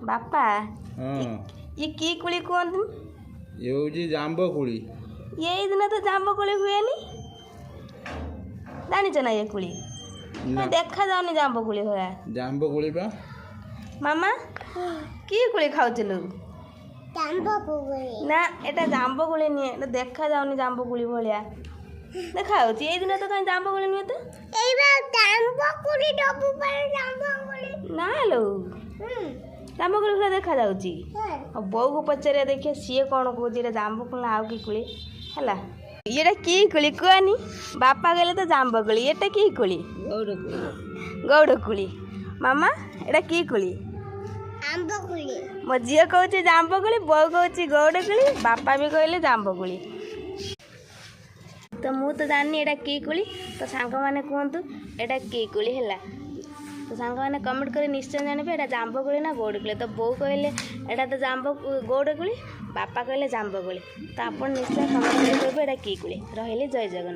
बापा हाँ ये की कुली कहते ये हूँ जाम्ब कोली ये दिन तो जाम्ब कोली हुए नी जानिच ना ये कुली ना देखा जाऊनी जाम्ब कोली भला जाम्ब कोली बा मामा की कुली खाउथिलु ना एटा जाम्ब कोली नी एटा देखा जाऊनी जाम्ब कोली भलिया देखा होची ए दिन तो कहीं जाम्ब कोली नुए तो एबा जाम्ब कोली डबु पर जाम्ब कोली ना लो जाम्ब कोली भला देखा जाउची अब बो को पचारे देखिए सीए कौन कहूँ एटा जाम्ब कोली आउ की कुली हला ये की कुली कहनी बापा गले तो जाम्ब कोली एटा की कुली गौड़ कुली मामा एटा की कुली जाम्ब कोली मो झील कहूँ जाम्ब कोली बो कहूँ गौड़ कुली बापा भी कहले जाम्ब कोली तो मु तो जानी एटा की कुली तो सांग मैंने कहतु एटा की कुली है तो सांग मैंने कमेंट कर निश्चय जानवे एटा जाम्ब कोली ना गौड़ कुली तो बो कहले एटा तो जाम्ब गौड़ कुली बापा कहले जाम्ब कोली तो आप निश्चय कमेंट कर एटा की कुली रहिले जय जगन्नाथ।